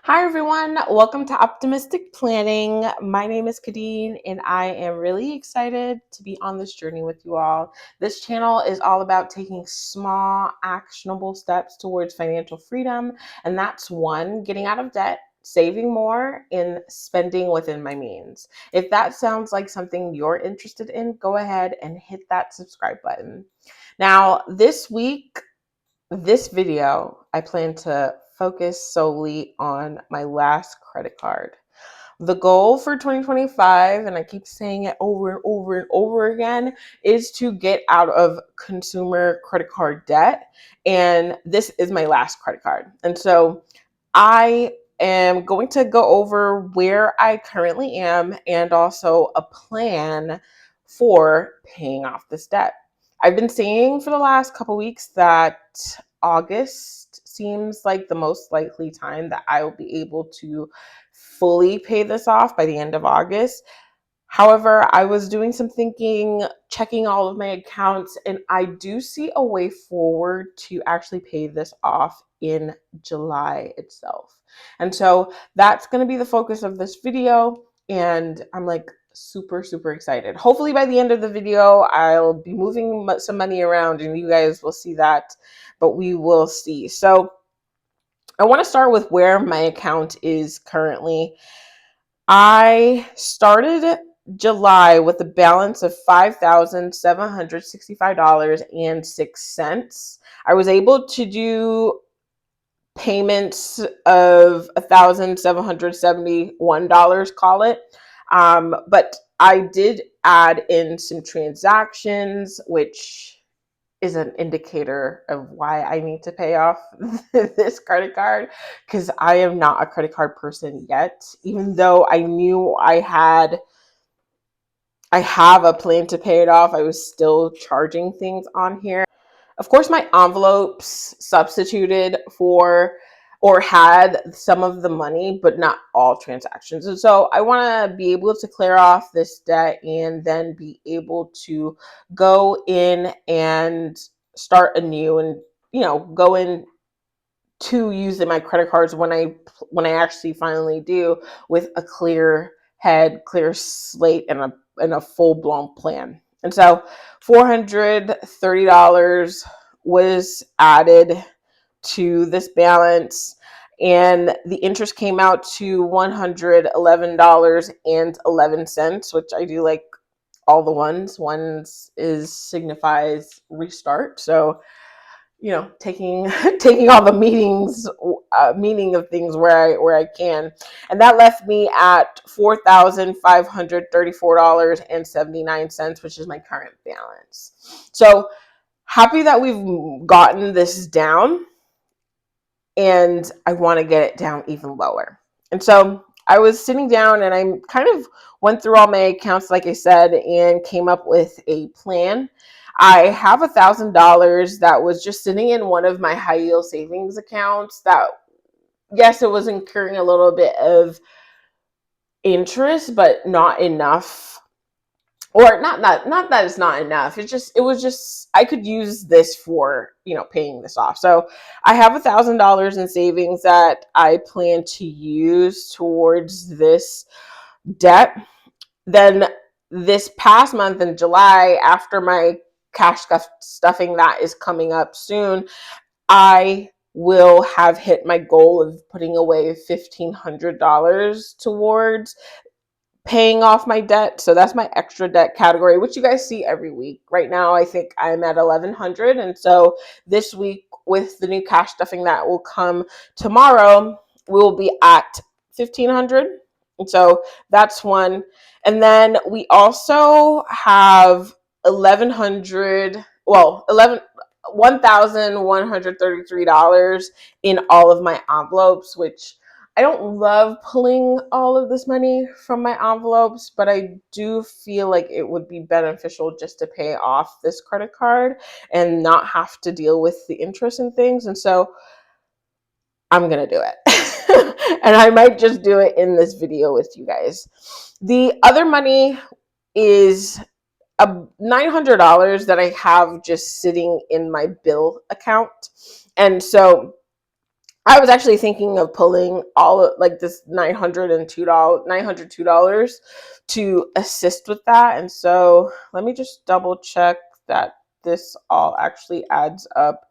Hi everyone, welcome to Optimistic Planning. My name is Kadeen and I am really excited to be on this journey with you all. This channel is all about taking small, actionable steps towards financial freedom, and that's one, getting out of debt, saving more, and spending within my means. If that sounds like something you're interested in, go ahead and hit that subscribe button. Now, this video, I plan to focus solely on my last credit card. The goal for 2025, and I keep saying it over and over and over again, is to get out of consumer credit card debt. And this is my last credit card. And so I am going to go over where I currently am and also a plan for paying off this debt. I've been saying for the last couple weeks that August seems like the most likely time that I will be able to fully pay this off by the end of August. However, I was doing some thinking, checking all of my accounts, and I do see a way forward to actually pay this off in July itself. And so that's going to be the focus of this video. And I'm like super, super excited. Hopefully by the end of the video, I'll be moving some money around and you guys will see that, but we will see. So I want to start with where my account is currently. I started July with a balance of $5,765.06. I was able to do payments of $1,771, call it. But I did add in some transactions, which is an indicator of why I need to pay off this credit card, because I am not a credit card person yet, even though I knew I have a plan to pay it off. I was still charging things on here. Of course, my envelopes substituted for or had some of the money, but not all transactions. And so I want to be able to clear off this debt and then be able to go in and start anew and, go in to using my credit cards when I actually finally do, with a clear head, clear slate, and a full-blown plan. And so $430 was added to this balance, and the interest came out to $111.11, which I do like all the ones. Ones signifies restart. So, taking taking all the meaning of things where I can, and that left me at $4,534.79, which is my current balance. So happy that we've gotten this down, and I want to get it down even lower. And so I was sitting down and I kind of went through all my accounts, like I said, and came up with a plan. I have $1,000 that was just sitting in one of my high yield savings accounts that, yes, it was incurring a little bit of interest, but not enough. Or not that it's not enough. It was just I could use this for, paying this off. So I have $1,000 in savings that I plan to use towards this debt. Then this past month in July, after my cash stuffing that is coming up soon, I will have hit my goal of putting away $1,500 towards paying off my debt. So that's my extra debt category, which you guys see every week. Right now, I think I'm at 1,100. And so this week, with the new cash stuffing that will come tomorrow, we will be at 1,500. And so that's one. And then we also have 1,100, well, 1,133 in all of my envelopes, which I don't love pulling all of this money from my envelopes, but I do feel like it would be beneficial just to pay off this credit card and not have to deal with the interest and things. And so I'm going to do it. And I might just do it in this video with you guys. The other money is a $900 that I have just sitting in my bill account. And so I was actually thinking of pulling all of, like, this $902 to assist with that. And so let me just double check that this all actually adds up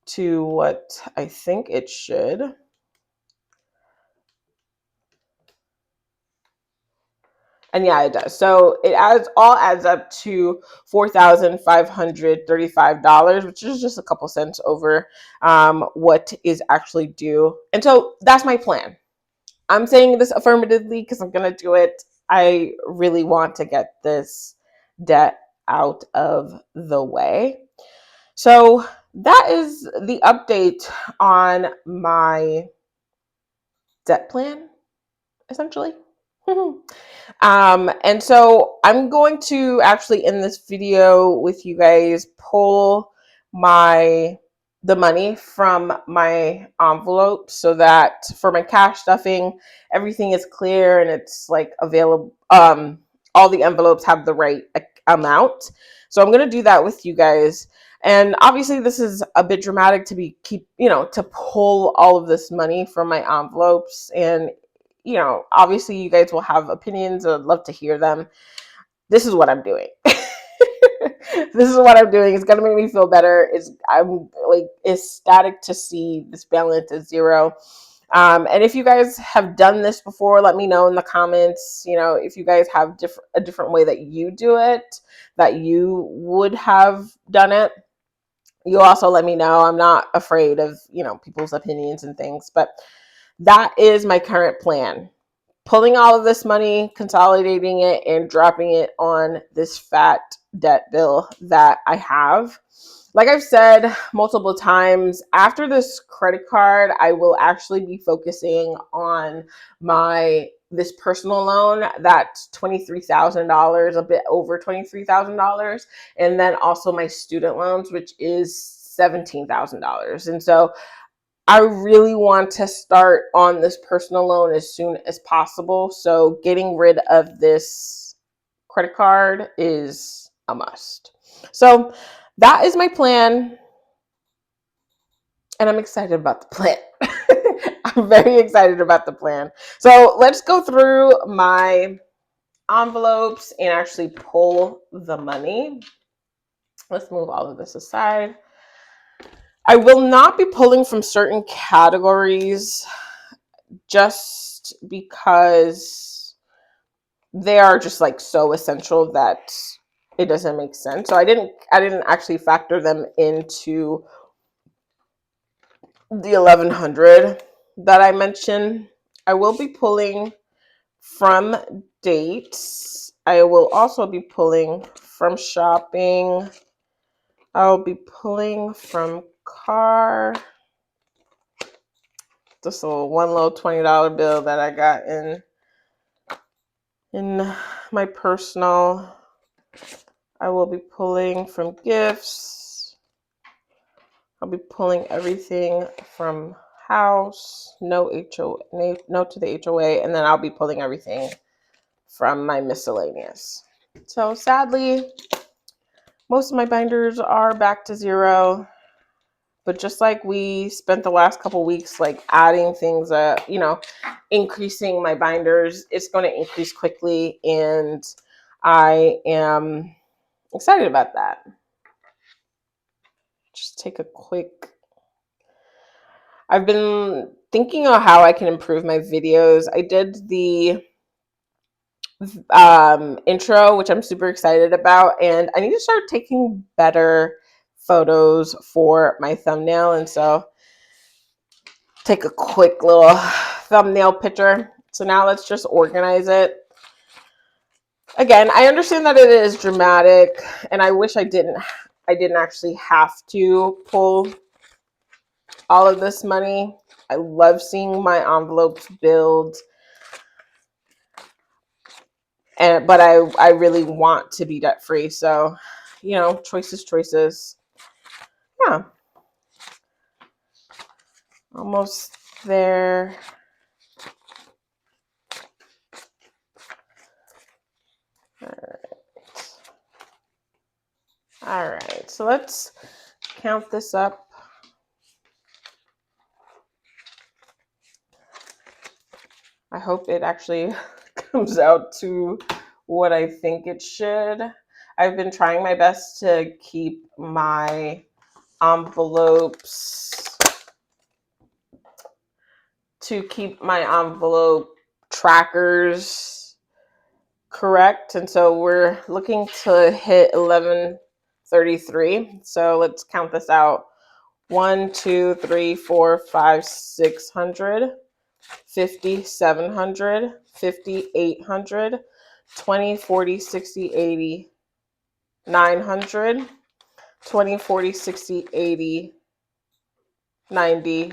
to what I think it should. And yeah, it does. So it adds up to $4,535, which is just a couple cents over what is actually due. And so that's my plan. I'm saying this affirmatively because I'm gonna do it. I really want to get this debt out of the way. So that is the update on my debt plan, essentially. And so I'm going to actually in this video with you guys pull the money from my envelope so that for my cash stuffing, everything is clear and it's like available. All the envelopes have the right amount. So I'm going to do that with you guys. And obviously this is a bit dramatic to to pull all of this money from my envelopes. And obviously you guys will have opinions. I'd love to hear them. This is what I'm doing. This is what I'm doing. It's going to make me feel better. I'm like ecstatic to see this balance is zero. And if you guys have done this before, let me know in the comments, if you guys have a different way that you do it, that you would have done it. You also let me know. I'm not afraid of, people's opinions and things, but that is my current plan. Pulling all of this money, consolidating it, and dropping it on this fat debt bill that I have. Like I've said multiple times, after this credit card, I will actually be focusing on this personal loan that's $23,000, a bit over $23,000, and then also my student loans, which is $17,000. And so I really want to start on this personal loan as soon as possible. So getting rid of this credit card is a must. So that is my plan. And I'm excited about the plan. I'm very excited about the plan. So let's go through my envelopes and actually pull the money. Let's move all of this aside. I will not be pulling from certain categories just because they are just like so essential that it doesn't make sense. So I didn't actually factor them into the 1100 that I mentioned. I will be pulling from dates. I will also be pulling from shopping. I'll be pulling from car. Just one little $20 bill that I got in my personal. I will be pulling from gifts. I'll be pulling everything from house, no to the HOA, and then I'll be pulling everything from my miscellaneous. So sadly, most of my binders are back to zero. But just like we spent the last couple weeks like adding things, increasing my binders, it's going to increase quickly, and I am excited about that. Just take a quick. I've been thinking of how I can improve my videos. I did the intro, which I'm super excited about, and I need to start taking better photos for my thumbnail. And so take a quick little thumbnail picture. So now let's just organize it. Again, I understand that it is dramatic, and I wish I didn't actually have to pull all of this money. I love seeing my envelopes build, but I really want to be debt free. So, choices. Yeah, almost there. All right. So let's count this up. I hope it actually comes out to what I think it should. I've been trying my best to keep my envelopes, trackers correct. And so we're looking to hit 1133. So let's count this out. 1, 2, 3, 4, 5, 600. 50, 700, 50, 800, 20, 40, 60, 80, 900, 20, 40, 60, 80, 90,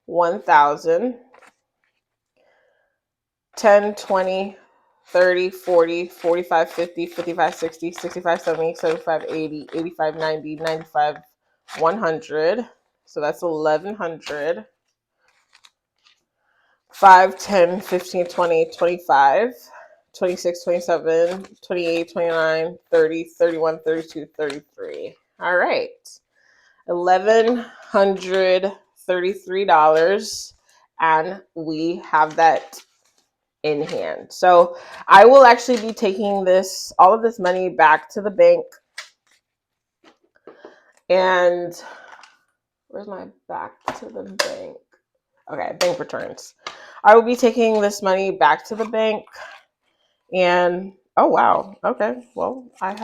1000, 10, 20, 30, 40, 45, 50, 55, 60, 65, 70, 75, 80, 85, 90, 95, 100. So that's 1100. 5, 10, 15, 20, 25, 26, 27, 28, 29, 30, 31, 32, 33. All right. $1,133. And we have that in hand. So I will actually be taking all of this money back to the bank. And where's my back to the bank? Okay, bank returns. I will be taking this money back to the bank. And oh wow, okay. Well, I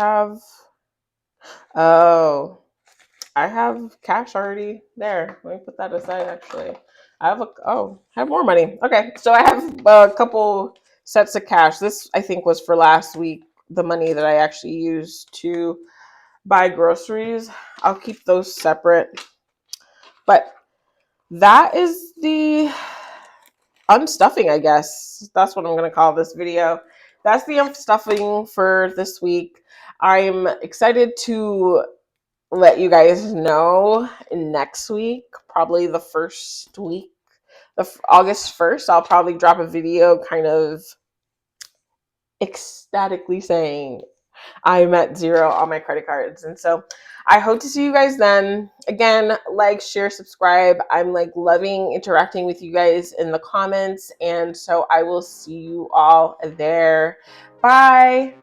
have cash already there. Let me put that aside. Actually, I have more money. Okay, so I have a couple sets of cash. This I think was for last week. The money that I actually used to buy groceries. I'll keep those separate. But that is the unstuffing, I guess. That's what I'm going to call this video. That's the unstuffing for this week. I'm excited to let you guys know next week, probably the first week, August 1st, I'll probably drop a video kind of ecstatically saying I'm at zero on my credit cards. And so I hope to see you guys then. Again, like, share, subscribe. I'm loving interacting with you guys in the comments. And so I will see you all there. Bye.